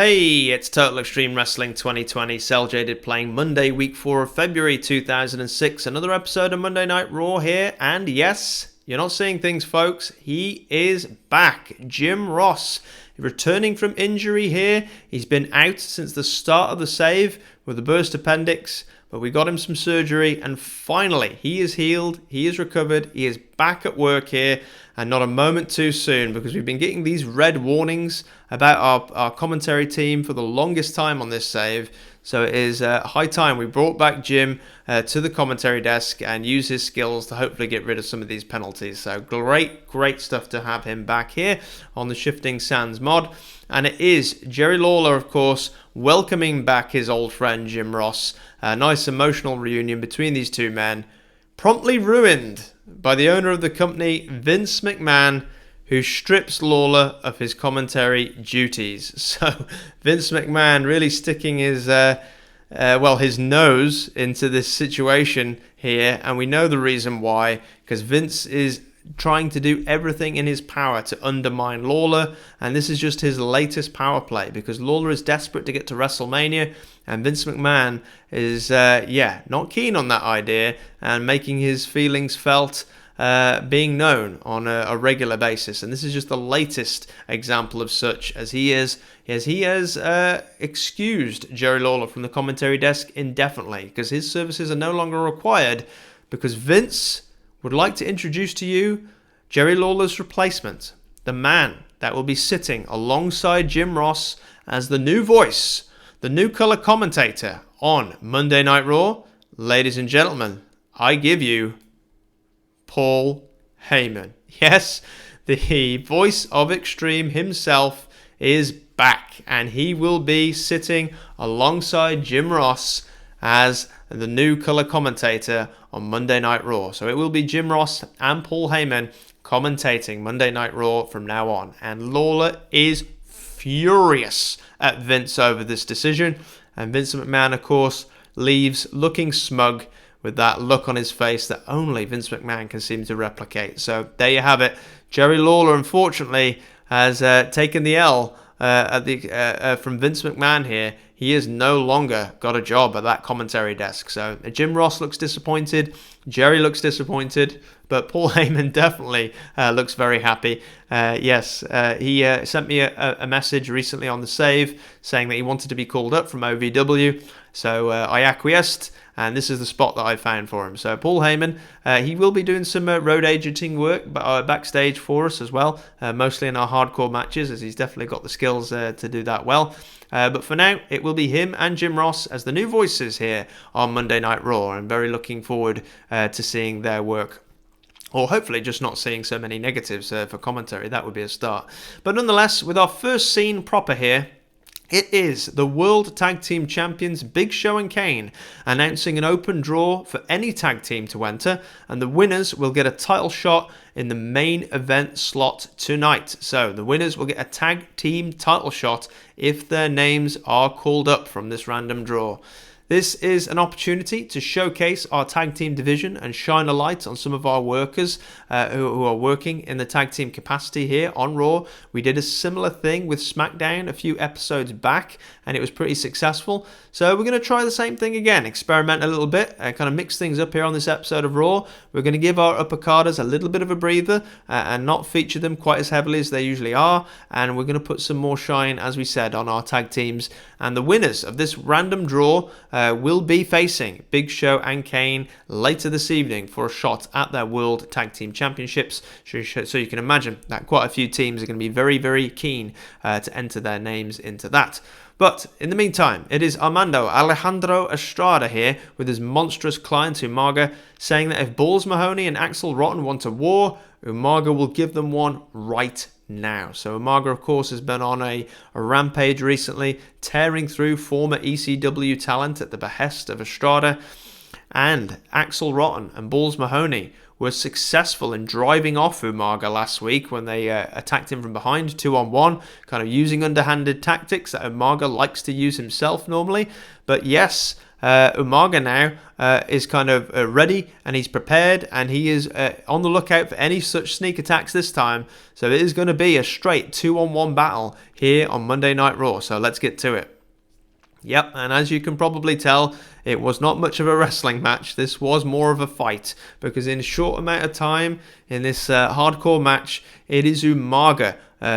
Hey, it's Total Extreme Wrestling 2020, CelJaded playing Monday, week 4 of February 2006. Another episode of Monday Night Raw here, and yes, you're not seeing things, folks. He is back. Jim Ross, returning from injury here. He's been out since the start of the save with a burst appendix, but we got him some surgery, and finally, he is healed, he is recovered, he is back at work here, and not a moment too soon, because we've been getting these red warnings about our commentary team for the longest time on this save. So it is high time we brought back Jim to the commentary desk and use his skills to hopefully get rid of some of these penalties. So great stuff to have him back here on the Shifting Sands mod. And it is Jerry Lawler, of course, welcoming back his old friend Jim Ross. A nice emotional reunion between these two men, promptly ruined by the owner of the company, Vince McMahon, who strips Lawler of his commentary duties. So Vince McMahon really sticking his nose into this situation here, and we know the reason why, because Vince is trying to do everything in his power to undermine Lawler, and this is just his latest power play, because Lawler is desperate to get to WrestleMania, and Vince McMahon is not keen on that idea and making his feelings felt, being known on a regular basis. And this is just the latest example of such, as he has excused Jerry Lawler from the commentary desk indefinitely, because his services are no longer required, because Vince would like to introduce to you Jerry Lawler's replacement, the man that will be sitting alongside Jim Ross as the new voice, the new color commentator on Monday Night Raw. Ladies and gentlemen, I give you Paul Heyman. Yes, the voice of Extreme himself is back, and he will be sitting alongside Jim Ross as the new color commentator on Monday Night Raw. So it will be Jim Ross and Paul Heyman commentating Monday Night Raw from now on. And Lawler is furious at Vince over this decision. And Vince McMahon, of course, leaves looking smug with that look on his face that only Vince McMahon can seem to replicate. So there you have it. Jerry Lawler, unfortunately, has taken the L from Vince McMahon here. He has no longer got a job at that commentary desk. So Jim Ross looks disappointed. Jerry looks disappointed. But Paul Heyman definitely looks very happy. He sent me a message recently on the save saying that he wanted to be called up from OVW. So I acquiesced, and this is the spot that I found for him. So Paul Heyman, he will be doing some road agenting work backstage for us as well, mostly in our hardcore matches, as he's definitely got the skills to do that well. But for now, it will be him and Jim Ross as the new voices here on Monday Night Raw. I'm very looking forward to seeing their work. Or hopefully just not seeing so many negatives for commentary. That would be a start. But nonetheless, with our first scene proper here, it is the World Tag Team Champions Big Show and Kane announcing an open draw for any tag team to enter, and the winners will get a title shot in the main event slot tonight. So the winners will get a tag team title shot if their names are called up from this random draw. This is an opportunity to showcase our tag team division and shine a light on some of our workers who are working in the tag team capacity here on Raw. We did a similar thing with SmackDown a few episodes back, and it was pretty successful. So we're going to try the same thing again, experiment a little bit, kind of mix things up here on this episode of Raw. We're going to give our uppercarders a little bit of a breather and not feature them quite as heavily as they usually are. And we're going to put some more shine, as we said, on our tag teams. And the winners of this random draw will be facing Big Show and Kane later this evening for a shot at their World Tag Team Championships. So you can imagine that quite a few teams are going to be very, very keen to enter their names into that. But in the meantime, it is Armando Alejandro Estrada here with his monstrous client Umaga, saying that if Balls Mahoney and Axel Rotten want a war, Umaga will give them one right now. So Umaga, of course, has been on a rampage recently, tearing through former ECW talent at the behest of Estrada. And Axel Rotten and Balls Mahoney were successful in driving off Umaga last week when they attacked him from behind 2-on-1, kind of using underhanded tactics that Umaga likes to use himself normally. But yes, Umaga now is kind of ready, and he's prepared, and he is on the lookout for any such sneak attacks this time. So it is going to be a straight 2-on-1 battle here on Monday Night Raw. So let's get to it. Yep, and as you can probably tell, it was not much of a wrestling match. This was more of a fight, because in a short amount of time in this hardcore match, it is Umaga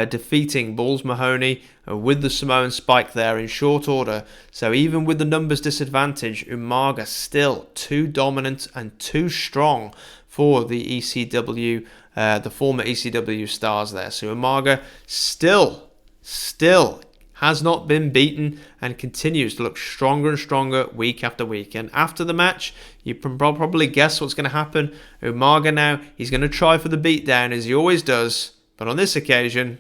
defeating Balls Mahoney with the Samoan Spike there in short order. So even with the numbers disadvantage, Umaga still too dominant and too strong for the ECW, the former ECW stars there. So Umaga still has not been beaten and continues to look stronger and stronger week after week. And after the match, you can probably guess what's going to happen. Umaga now, he's going to try for the beatdown as he always does. But on this occasion,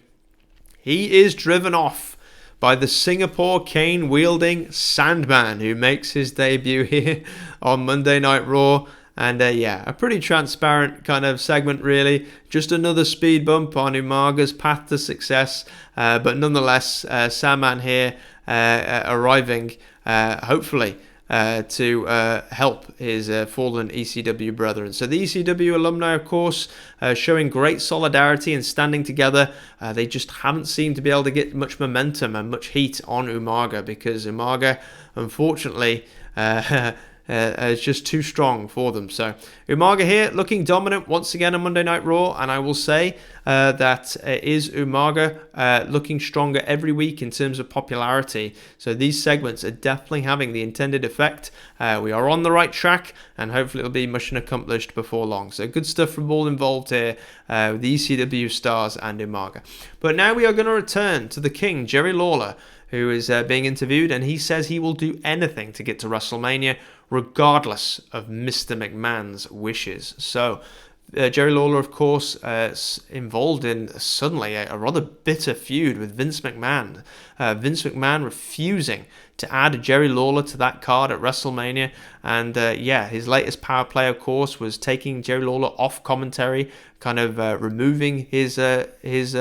he is driven off by the Singapore cane-wielding Sandman, who makes his debut here on Monday Night Raw. And a pretty transparent kind of segment, really. Just another speed bump on Umaga's path to success. But nonetheless, Sandman here arriving, hopefully, to help his fallen ECW brethren. So the ECW alumni, of course, showing great solidarity and standing together. They just haven't seemed to be able to get much momentum and much heat on Umaga, because Umaga, unfortunately, is just too strong for them. So Umaga here looking dominant once again on Monday Night Raw, and I will say that is Umaga looking stronger every week in terms of popularity. So these segments are definitely having the intended effect. We are on the right track, and hopefully it'll be mission accomplished before long. So good stuff from all involved here, with the ECW stars and Umaga. But now we are going to return to the King, Jerry Lawler, who is being interviewed, and he says he will do anything to get to WrestleMania, regardless of Mr. McMahon's wishes. So, Jerry Lawler, of course, involved in suddenly a rather bitter feud with Vince McMahon. Vince McMahon refusing to add Jerry Lawler to that card at WrestleMania. And his latest power play, of course, was taking Jerry Lawler off commentary, kind of removing his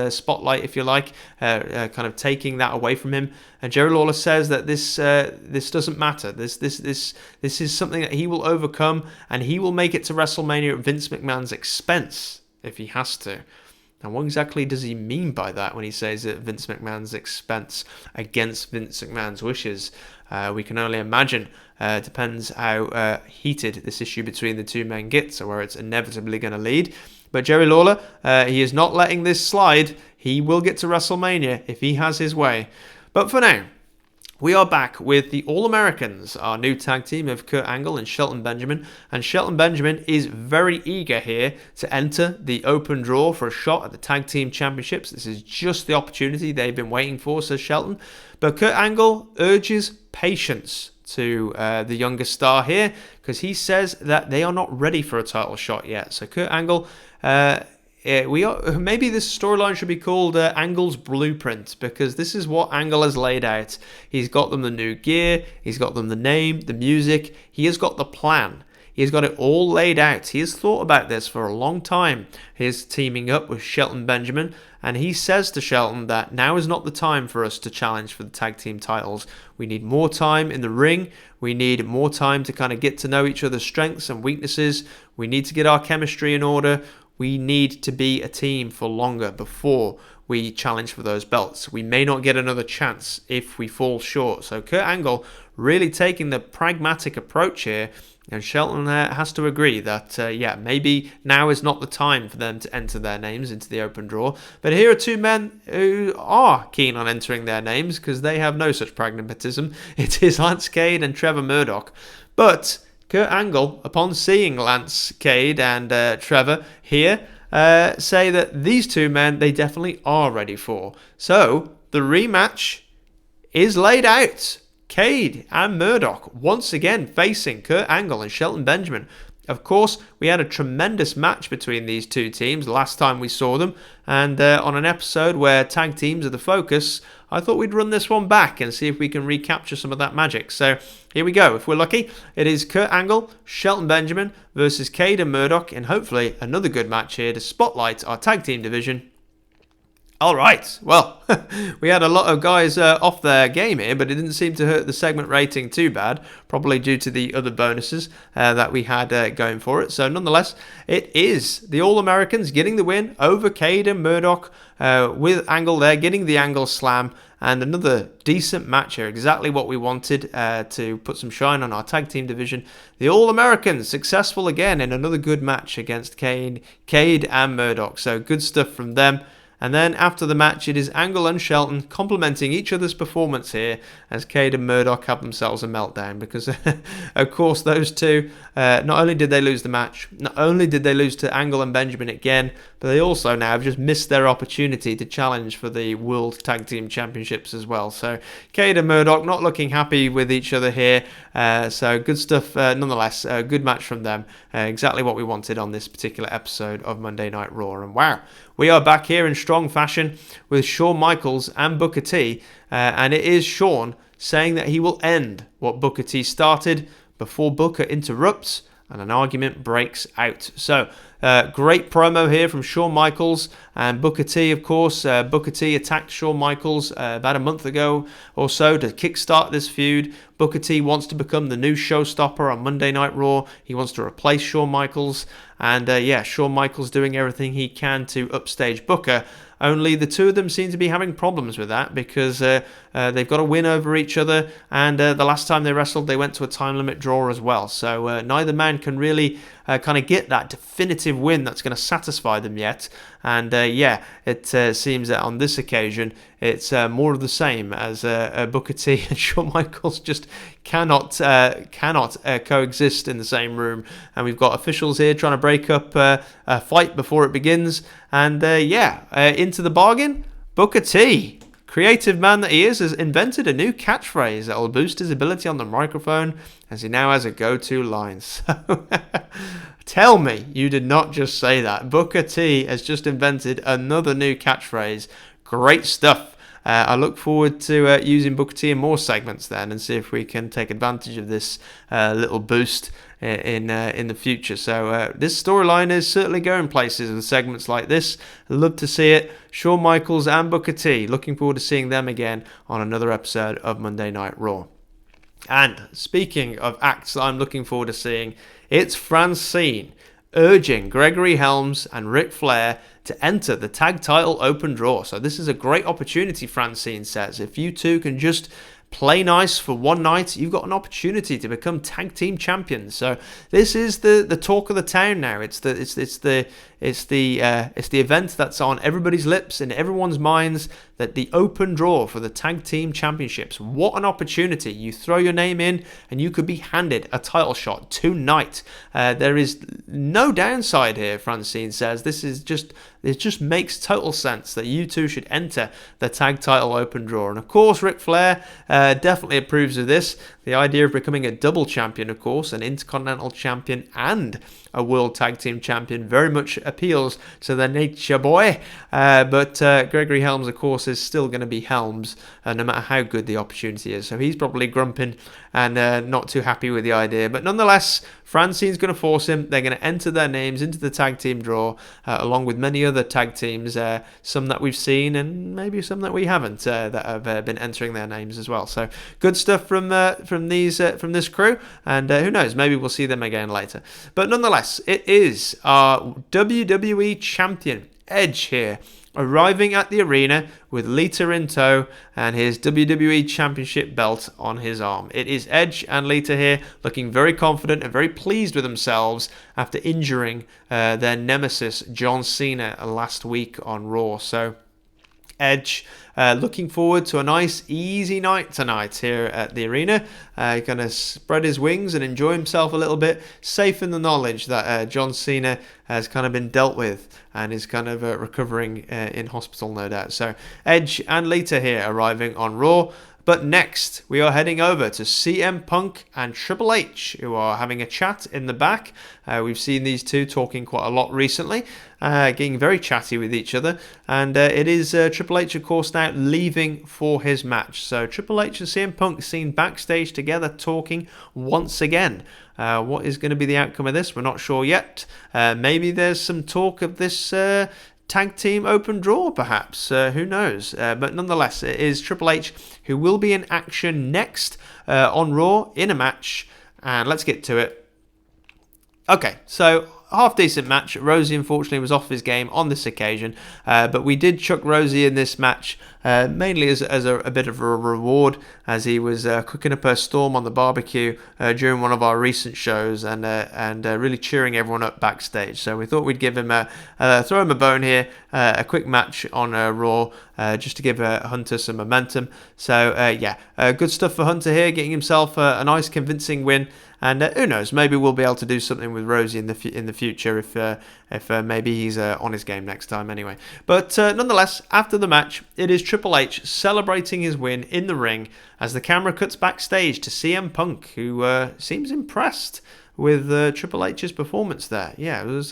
spotlight, if you like, kind of taking that away from him. And Jerry Lawler says that this doesn't matter. This is something that he will overcome, and he will make it to WrestleMania at Vince McMahon's expense if he has to. Now, what exactly does he mean by that when he says at Vince McMahon's expense, against Vince McMahon's wishes? We can only imagine. Depends how heated this issue between the two men gets, or where it's inevitably going to lead. But Jerry Lawler, he is not letting this slide. He will get to WrestleMania if he has his way. But for now, we are back with the All-Americans, our new tag team of Kurt Angle and Shelton Benjamin. And Shelton Benjamin is very eager here to enter the open draw for a shot at the Tag Team Championships. This is just the opportunity they've been waiting for, says Shelton. But Kurt Angle urges patience to the younger star here, because he says that they are not ready for a title shot yet. So Kurt Angle... maybe this storyline should be called Angle's Blueprint, because this is what Angle has laid out. He's got them the new gear, he's got them the name, the music, he has got the plan. He's got it all laid out. He has thought about this for a long time. He's teaming up with Shelton Benjamin, and he says to Shelton that now is not the time for us to challenge for the tag team titles. We need more time in the ring. We need more time to kind of get to know each other's strengths and weaknesses. We need to get our chemistry in order. We need to be a team for longer before we challenge for those belts. We may not get another chance if we fall short. So Kurt Angle really taking the pragmatic approach here, and Shelton has to agree that, maybe now is not the time for them to enter their names into the open draw. But here are two men who are keen on entering their names, because they have no such pragmatism. It is Lance Cade and Trevor Murdoch. But Kurt Angle, upon seeing Lance Cade and Trevor here, say that these two men, they definitely are ready for. So, the rematch is laid out. Cade and Murdoch once again facing Kurt Angle and Shelton Benjamin. Of course, we had a tremendous match between these two teams last time we saw them, and on an episode where tag teams are the focus, I thought we'd run this one back and see if we can recapture some of that magic. So here we go. If we're lucky, it is Kurt Angle, Shelton Benjamin versus Cade and Murdoch, and hopefully another good match here to spotlight our tag team division All right. Well, we had a lot of guys off their game here, but it didn't seem to hurt the segment rating too bad, probably due to the other bonuses that we had going for it. So nonetheless, it is the All-Americans getting the win over Cade and Murdoch with Angle there, getting the Angle slam, and another decent match here. Exactly what we wanted to put some shine on our tag team division. The All-Americans successful again in another good match against Cade and Murdoch. So good stuff from them. And then after the match, it is Angle and Shelton complimenting each other's performance here as Cade and Murdoch have themselves a meltdown because, of course, those two, not only did they lose the match, not only did they lose to Angle and Benjamin again, but they also now have just missed their opportunity to challenge for the World Tag Team Championships as well. So Cade and Murdoch not looking happy with each other here. So good stuff nonetheless. Good match from them. Exactly what we wanted on this particular episode of Monday Night Raw. And wow, we are back here in strong fashion with Shawn Michaels and Booker T. And it is Shawn saying that he will end what Booker T started before Booker interrupts and an argument breaks out. So, great promo here from Shawn Michaels and Booker T, of course. Booker T attacked Shawn Michaels about a month ago or so to kickstart this feud. Booker T wants to become the new showstopper on Monday Night Raw. He wants to replace Shawn Michaels. And Shawn Michaels doing everything he can to upstage Booker. Only the two of them seem to be having problems with that because they've got a win over each other. And the last time they wrestled, they went to a time limit draw as well. So neither man can really kind of get that definitive win that's going to satisfy them yet. And it seems that on this occasion, it's more of the same as Booker T and Shawn Michaels just cannot coexist in the same room. And we've got officials here trying to break up a fight before it begins. And into the bargain, Booker T, creative man that he is, has invented a new catchphrase that will boost his ability on the microphone as he now has a go-to line. So tell me you did not just say that. Booker T has just invented another new catchphrase. Great stuff. I look forward to using Booker T in more segments then and see if we can take advantage of this little boost in the future. So this storyline is certainly going places with segments like this. I'd love to see it. Shawn Michaels and Booker T. Looking forward to seeing them again on another episode of Monday Night Raw. And speaking of acts that I'm looking forward to seeing, it's Francine urging Gregory Helms and Ric Flair to enter the tag title open draw. So this is a great opportunity, Francine says. If you two can just play nice for one night, you've got an opportunity to become tag team champions. So this is the talk of the town now. It's the event that's on everybody's lips and everyone's minds, that the open draw for the tag team championships. What an opportunity. You throw your name in and you could be handed a title shot tonight. There is no downside here, Francine says. It just makes total sense that you two should enter the tag title open draw. And of course, Ric Flair definitely approves of this. The idea of becoming a double champion, of course, an Intercontinental champion and a World Tag Team champion very much appeals to the nature boy. But Gregory Helms, of course, is still going to be Helms, no matter how good the opportunity is. So he's probably grumping and not too happy with the idea. But nonetheless, Francine's going to force him. They're going to enter their names into the tag team draw, along with many other tag teams, some that we've seen and maybe some that we haven't, that have been entering their names as well. So good stuff from this crew, and who knows, maybe we'll see them again later. But nonetheless, it is our WWE champion Edge here, arriving at the arena with Lita in tow and his WWE Championship belt on his arm. It is Edge and Lita here, looking very confident and very pleased with themselves after injuring their nemesis John Cena last week on Raw. So Edge looking forward to a nice easy night tonight here at the arena. Going to spread his wings and enjoy himself a little bit, safe in the knowledge that John Cena has kind of been dealt with and is kind of recovering in hospital, no doubt. So Edge and Lita here arriving on Raw. But next, we are heading over to CM Punk and Triple H, who are having a chat in the back. We've seen these two talking quite a lot recently, getting very chatty with each other. And it is Triple H, of course, now leaving for his match. So Triple H and CM Punk seen backstage together talking once again. What is going to be the outcome of this? We're not sure yet. Maybe there's some talk of this tag team open draw, perhaps. Who knows? But nonetheless, it is Triple H who will be in action next on Raw in a match. And let's get to it. Okay, so half decent match. Rosie unfortunately was off his game on this occasion, but we did chuck Rosie in this match mainly as a bit of a reward, as he was cooking up a storm on the barbecue during one of our recent shows and really cheering everyone up backstage. So we thought we'd give him throw him a bone here, a quick match on Raw, just to give Hunter some momentum. So good stuff for Hunter here, getting himself a nice convincing win. And who knows, maybe we'll be able to do something with Rosie in the future if maybe he's on his game next time anyway. But nonetheless, after the match, it is Triple H celebrating his win in the ring as the camera cuts backstage to CM Punk, who seems impressed with Triple H's performance there. Yeah, it was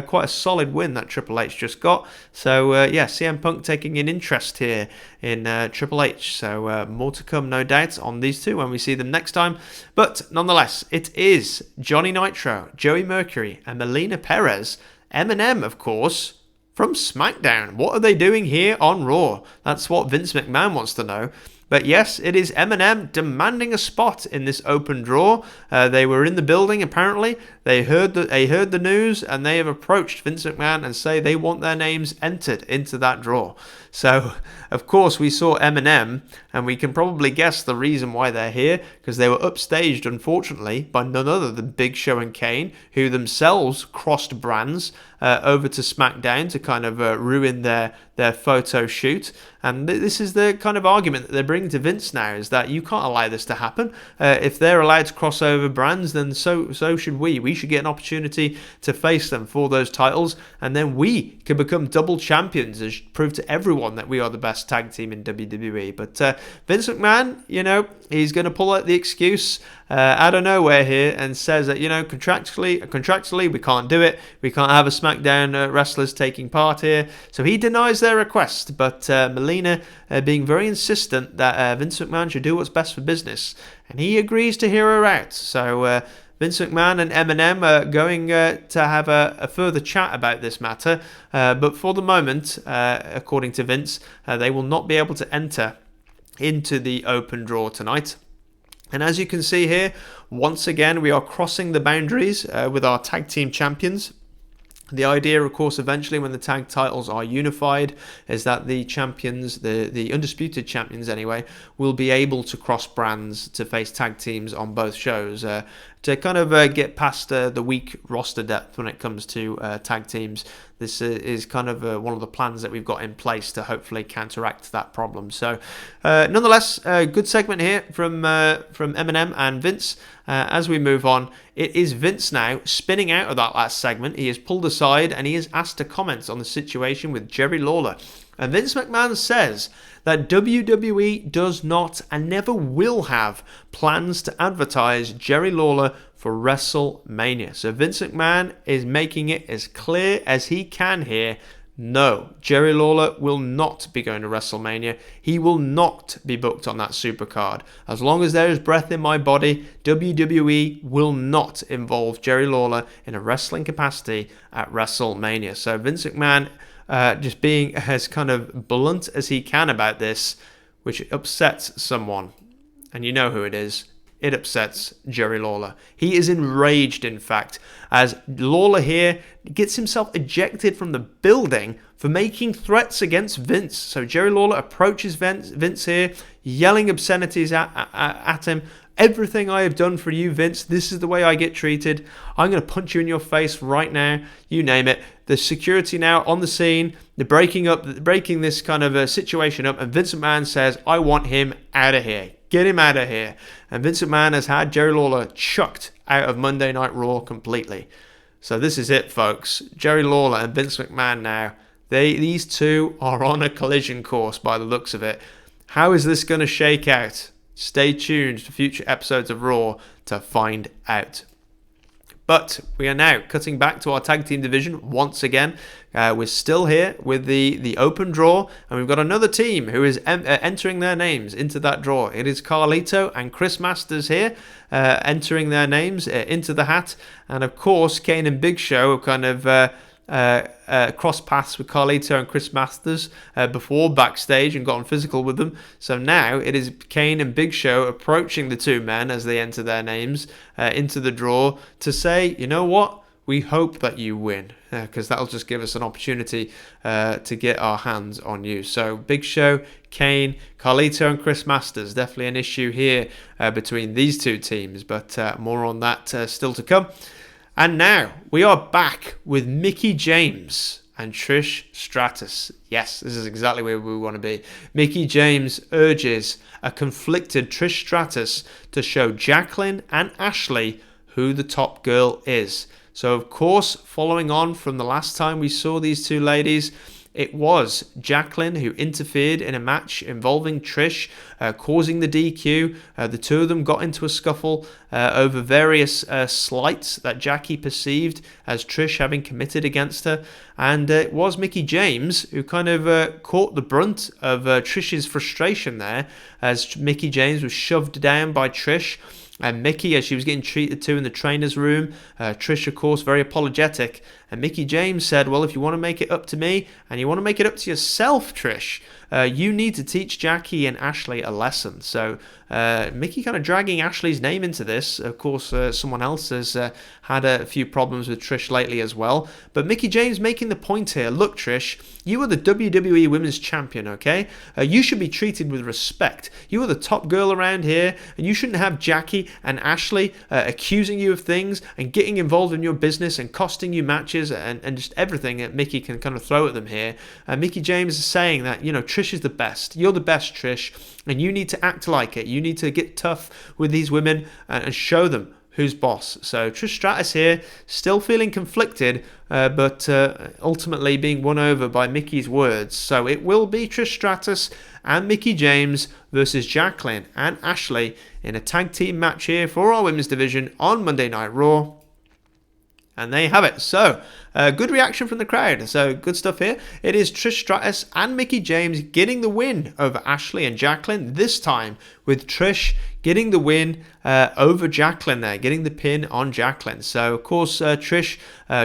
quite a solid win that Triple H just got. So, CM Punk taking an interest here in Triple H. So, more to come, no doubt, on these two when we see them next time. But, nonetheless, it is Johnny Nitro, Joey Mercury, and Melina Perez. Eminem, of course, from SmackDown. What are they doing here on Raw? That's what Vince McMahon wants to know. But yes, it is Eminem demanding a spot in this open draw. They were in the building, apparently. They heard the news, and they have approached Vince McMahon and say they want their names entered into that draw. So, of course, we saw Eminem, and we can probably guess the reason why they're here, because they were upstaged, unfortunately, by none other than Big Show and Kane, who themselves crossed brands over to SmackDown to kind of ruin their photo shoot. And this is the kind of argument that they're bringing to Vince now, is that you can't allow this to happen. If they're allowed to cross over brands, then so should we. We should get an opportunity to face them for those titles, and then we can become double champions and prove to everyone that we are the best tag team in WWE. But Vince McMahon, he's going to pull out the excuse out of nowhere here and says that, contractually we can't do it. We can't have a SmackDown wrestlers taking part here. So he denies their request, but Melina being very insistent that Vince McMahon should do what's best for business, and he agrees to hear her out. So Vince McMahon and Eminem are going to have a further chat about this matter, but for the moment, according to Vince, they will not be able to enter into the open draw tonight. And as you can see here, once again, we are crossing the boundaries with our tag team champions. The idea, of course, eventually when the tag titles are unified, is that the champions, the undisputed champions anyway, will be able to cross brands to face tag teams on both shows to kind of get past the weak roster depth when it comes to tag teams. This is kind of one of the plans that we've got in place to hopefully counteract that problem. So, nonetheless, a good segment here from Eminem and Vince. As we move on, it is Vince now spinning out of that last segment. He is pulled aside and he is asked to comment on the situation with Jerry Lawler. And Vince McMahon says that WWE does not and never will have plans to advertise Jerry Lawler for WrestleMania. So Vince McMahon is making it as clear as he can here. No, Jerry Lawler will not be going to WrestleMania. He will not be booked on that supercard. As long as there is breath in my body, WWE will not involve Jerry Lawler in a wrestling capacity at WrestleMania. So Vince McMahon just being as kind of blunt as he can about this, which upsets someone. And you know who it is. It upsets Jerry Lawler. He is enraged, in fact, as Lawler here gets himself ejected from the building for making threats against Vince. So Jerry Lawler approaches Vince here, yelling obscenities at him. Everything I have done for you, Vince, this is the way I get treated. I'm going to punch you in your face right now. You name it. The security now on the scene. They're breaking this kind of a situation up. And Vince McMahon says, I want him out of here. Get him out of here. And Vince McMahon has had Jerry Lawler chucked out of Monday Night Raw completely. So this is it, folks. Jerry Lawler and Vince McMahon now. These two are on a collision course by the looks of it. How is this going to shake out? Stay tuned to future episodes of Raw to find out. But we are now cutting back to our tag team division once again. We're still here with the open draw, and we've got another team who is entering their names into that draw. It is Carlito and Chris Masters here entering their names into the hat. And of course, Kane and Big Show have kind of crossed paths with Carlito and Chris Masters before backstage and gotten physical with them. So now it is Kane and Big Show approaching the two men as they enter their names into the draw to say, you know what? We hope that you win, because that'll just give us an opportunity to get our hands on you. So Big Show, Kane, Carlito and Chris Masters, definitely an issue here between these two teams, but more on that still to come. And now we are back with Mickie James and Trish Stratus. Yes, this is exactly where we want to be. Mickie James urges a conflicted Trish Stratus to show Jacqueline and Ashley who the top girl is. So, of course, following on from the last time we saw these two ladies, it was Jacqueline who interfered in a match involving Trish, causing the DQ. The two of them got into a scuffle over various slights that Jackie perceived as Trish having committed against her. And it was Mickie James who kind of caught the brunt of Trish's frustration there, as Mickie James was shoved down by Trish. And Mickie, as she was getting treated to in the trainer's room, Trish, of course, very apologetic. And Mickie James said, well, if you want to make it up to me and you want to make it up to yourself, Trish, you need to teach Jackie and Ashley a lesson. So Mickie kind of dragging Ashley's name into this. Of course, someone else has had a few problems with Trish lately as well. But Mickie James making the point here, look, Trish, you are the WWE Women's Champion, okay? You should be treated with respect. You are the top girl around here, and you shouldn't have Jackie and Ashley accusing you of things and getting involved in your business and costing you matches and just everything that Mickie can kind of throw at them here. Mickie James is saying that, you know, Trish is the best. You're the best, Trish, and you need to act like it. You need to get tough with these women and show them who's boss. So Trish Stratus here, still feeling conflicted, but ultimately being won over by Mickie's words. So it will be Trish Stratus and Mickie James versus Jacqueline and Ashley in a tag team match here for our women's division on Monday Night Raw. And there you have it. So, good reaction from the crowd. So, good stuff here. It is Trish Stratus and Mickie James getting the win over Ashley and Jacqueline. This time with Trish getting the win over Jacqueline there, getting the pin on Jacqueline. So, of course, Trish,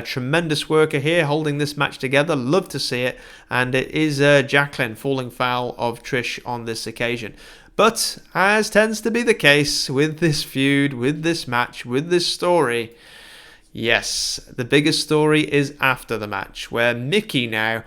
tremendous worker here, holding this match together. Love to see it. And it is Jacqueline falling foul of Trish on this occasion. But, as tends to be the case with this feud, with this match, with this story, yes, the biggest story is after the match, where Mickie now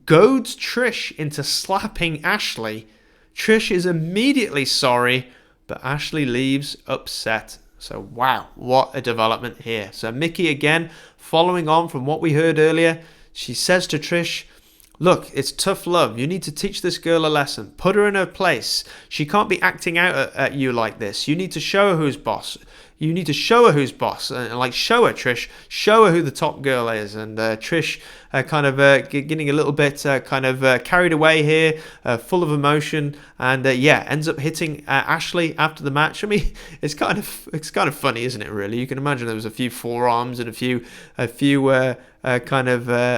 goads Trish into slapping Ashley. Trish is immediately sorry, but Ashley leaves upset. So wow, what a development here. So Mickie again, following on from what we heard earlier, she says to Trish, look, it's tough love. You need to teach this girl a lesson. Put her in her place. She can't be acting out at you like this. You need to show her who's boss. You need to show her who's boss. And show her, Trish. Show her who the top girl is. And Trish kind of getting a little bit carried away here, full of emotion. And ends up hitting Ashley after the match. I mean, it's kind of funny, isn't it, really? You can imagine there was a few forearms and a few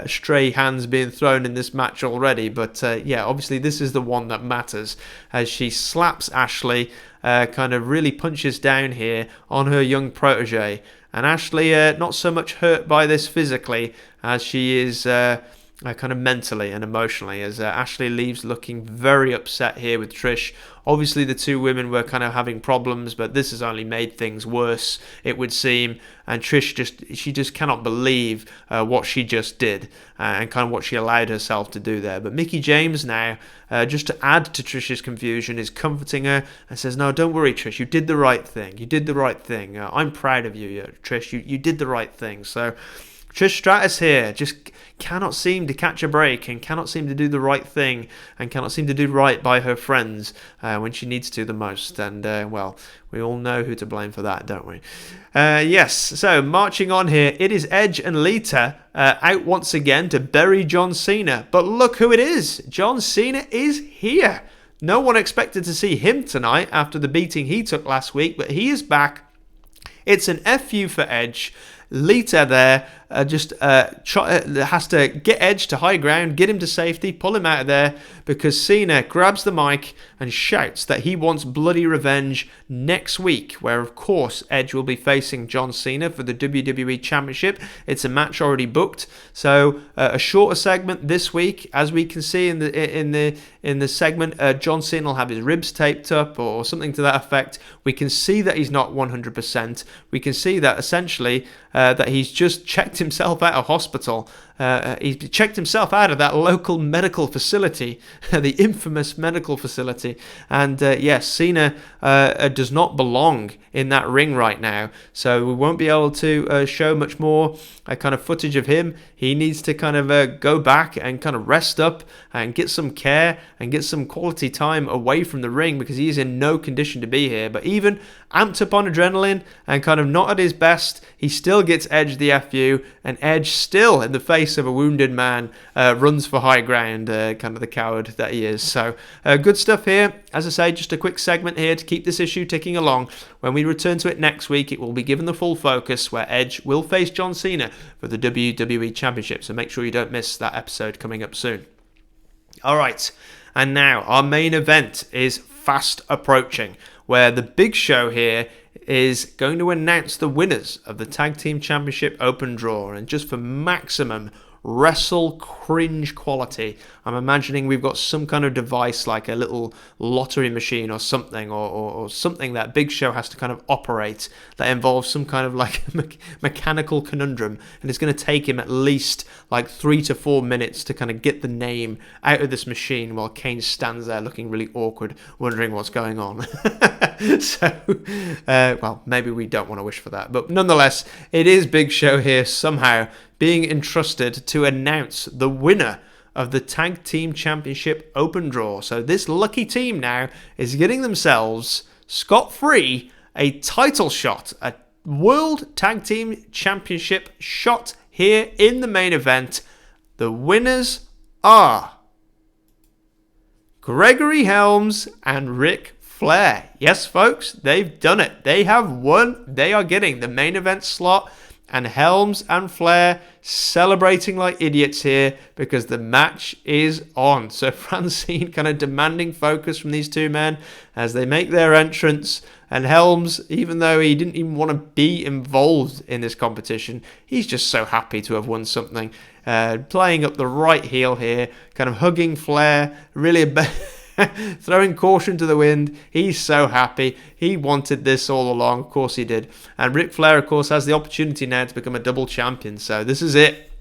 stray hands being thrown in this match already. But obviously this is the one that matters, as she slaps Ashley, kind of really punches down here on her young protege. And Ashley not so much hurt by this physically as she is kind of mentally and emotionally, as Ashley leaves looking very upset here with Trish. Obviously the two women were kind of having problems, but this has only made things worse, it would seem. And Trish just cannot believe what she just did and kind of what she allowed herself to do there. But Mickie James now, just to add to Trish's confusion, is comforting her and says, no, don't worry, Trish, you did the right thing. You did the right thing. I'm proud of you, Trish. You did the right thing. So Trish Stratus here just cannot seem to catch a break and cannot seem to do the right thing and cannot seem to do right by her friends when she needs to the most. And, we all know who to blame for that, don't we? Yes, so marching on here, it is Edge and Lita out once again to bury John Cena. But look who it is. John Cena is here. No one expected to see him tonight after the beating he took last week, but he is back. It's an FU for Edge. Lita there has to get Edge to high ground, get him to safety, pull him out of there, because Cena grabs the mic and shouts that he wants bloody revenge next week, where of course Edge will be facing John Cena for the WWE Championship. It's a match already booked, so a shorter segment this week, as we can see in the segment. John Cena will have his ribs taped up or something to that effect. We can see that he's not 100%. We can see that essentially that he's just checked himself out of hospital. He's checked himself out of that local medical facility, the infamous medical facility. And yes, Cena does not belong in that ring right now. So we won't be able to show much more kind of footage of him. He needs to kind of go back and kind of rest up and get some care and get some quality time away from the ring, because he's in no condition to be here. But even amped up on adrenaline and kind of not at his best, he still gets Edge the FU, and Edge still, in the face of a wounded man, runs for high ground, kind of the coward that he is. So good stuff here. As I say, just a quick segment here to keep this issue ticking along. When we return to it next week, it will be given the full focus, where Edge will face John Cena for the WWE Championship. So make sure you don't miss that episode coming up soon. All right, and now our main event is fast approaching, where the Big Show here is going to announce the winners of the Tag Team Championship Open Draw. And just for maximum wrestle cringe quality, I'm imagining we've got some kind of device like a little lottery machine or something, or something that Big Show has to kind of operate that involves some kind of like mechanical conundrum, and it's going to take him at least like 3 to 4 minutes to kind of get the name out of this machine, while Kane stands there looking really awkward, wondering what's going on. So, well, maybe we don't want to wish for that, but nonetheless, it is Big Show here somehow being entrusted to announce the winner of the Tag Team Championship Open Draw. So this lucky team now is getting themselves scot-free a title shot, a World Tag Team Championship shot here in the main event. The winners are Gregory Helms and Ric Flair. Yes, folks, they've done it. They have won. They are getting the main event slot. And Helms and Flair celebrating like idiots here because the match is on. So Francine kind of demanding focus from these two men as they make their entrance. And Helms, even though he didn't even want to be involved in this competition, he's just so happy to have won something. Playing up the right heel here, kind of hugging Flair, really throwing caution to the wind. He's so happy. He wanted this all along. Of course he did. And Ric Flair, of course, has the opportunity now to become a double champion. So this is it.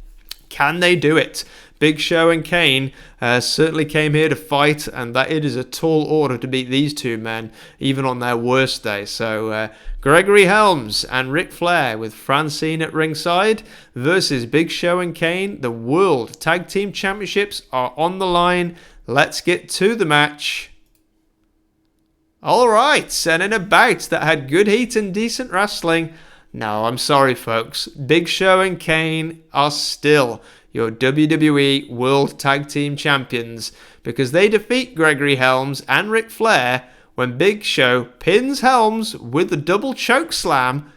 Can they do it? Big Show and Kane certainly came here to fight, and that it is a tall order to beat these two men, even on their worst day. So Gregory Helms and Ric Flair with Francine at ringside versus Big Show and Kane. The World Tag Team Championships are on the line. Let's get to the match. Alright, and in a bout that had good heat and decent wrestling. No, I'm sorry folks. Big Show and Kane are still your WWE World Tag Team Champions, because they defeat Gregory Helms and Ric Flair when Big Show pins Helms with a double choke slam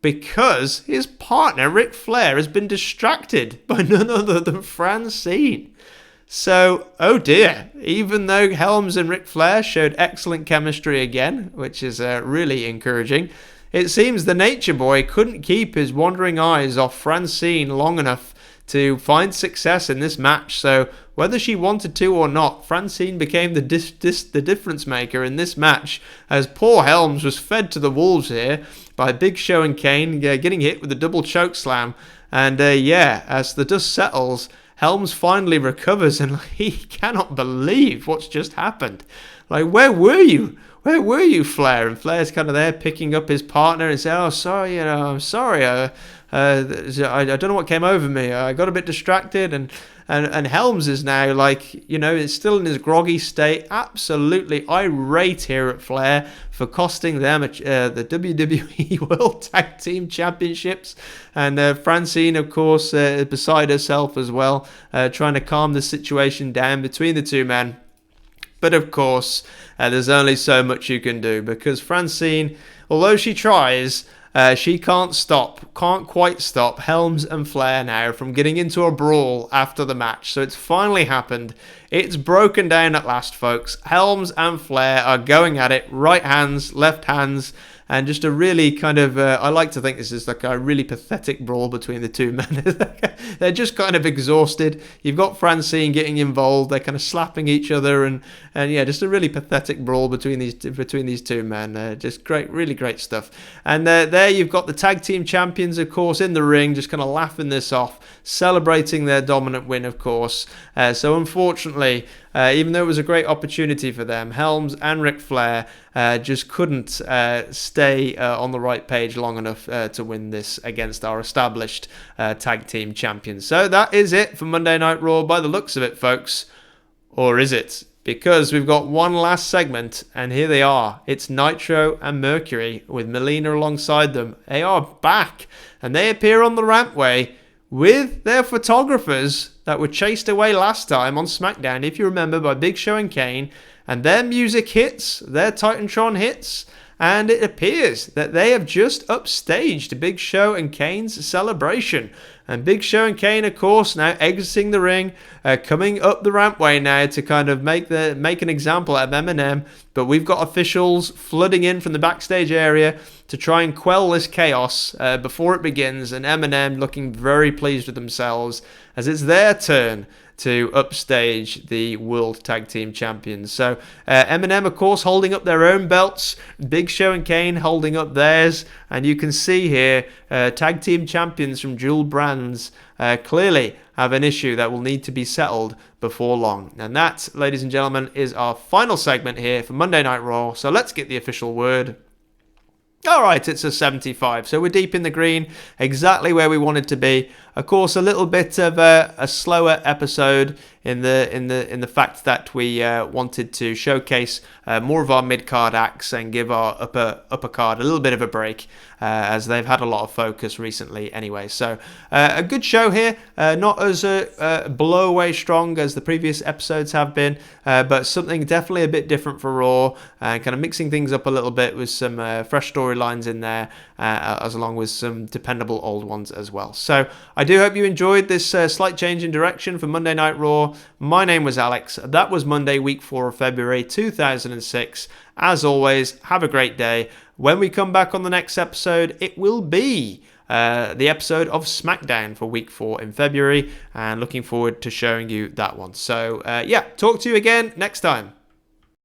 because his partner Ric Flair has been distracted by none other than Francine. So, oh dear, even though Helms and Ric Flair showed excellent chemistry again, which is really encouraging, it seems the Nature Boy couldn't keep his wandering eyes off Francine long enough to find success in this match. So, whether she wanted to or not, Francine became the difference maker in this match, as poor Helms was fed to the wolves here by Big Show and Kane getting hit with a double choke slam. And as the dust settles, Helms finally recovers, and he cannot believe what's just happened. Like, where were you? Where were you, Flair? And Flair's kind of there picking up his partner and saying, oh, sorry, I'm sorry. I don't know what came over me. I got a bit distracted. And Helms is now is still in his groggy state, absolutely irate here at Flair for costing them the WWE World Tag Team Championships. And Francine, of course, beside herself as well, trying to calm the situation down between the two men. But of course, there's only so much you can do, because Francine, although she tries, She can't quite stop Helms and Flair now from getting into a brawl after the match. So it's finally happened. It's broken down at last, folks. Helms and Flair are going at it, right hands, left hands, and just a really kind of, I like to think this is like a really pathetic brawl between the two men. They're just kind of exhausted. You've got Francine getting involved. They're kind of slapping each other, and yeah, just a really pathetic brawl between these two men. Just great, really great stuff. And there you've got the tag team champions, of course, in the ring, just kind of laughing this off, celebrating their dominant win, of course. So unfortunately, even though it was a great opportunity for them, Helms and Ric Flair just couldn't stay on the right page long enough to win this against our established tag team champions. So that is it for Monday Night Raw by the looks of it, folks. Or is it? Because we've got one last segment, and here they are. It's Nitro and Mercury with Melina alongside them. They are back, and they appear on the rampway with their photographers that were chased away last time on SmackDown, if you remember, by Big Show and Kane. And their music hits, their Titantron hits, and it appears that they have just upstaged Big Show and Kane's celebration. And Big Show and Kane, of course, now exiting the ring, coming up the rampway now to kind of make an example out of Eminem. But we've got officials flooding in from the backstage area to try and quell this chaos before it begins. And Eminem looking very pleased with themselves as it's their turn to upstage the World Tag Team Champions. So Eminem, of course, holding up their own belts, Big Show and Kane holding up theirs, and you can see here Tag Team Champions from dual brands clearly have an issue that will need to be settled before long. And that, ladies and gentlemen, is our final segment here for Monday Night Raw. So let's get the official word. All right, it's a 75, so we're deep in the green, exactly where we wanted to be. Of course, a little bit of a slower episode in the fact that we wanted to showcase more of our mid-card acts and give our upper card a little bit of a break, as they've had a lot of focus recently anyway. So a good show here, not as blow away strong as the previous episodes have been, but something definitely a bit different for Raw, and kind of mixing things up a little bit with some fresh storylines in there, as along with some dependable old ones as well. So I do hope you enjoyed this slight change in direction for Monday Night Raw. My name was Alex. That was Monday, week 4 of February 2006. As always, have a great day. When we come back on the next episode, it will be the episode of SmackDown for week 4 in February, and looking forward to showing you that one. So yeah, talk to you again next time.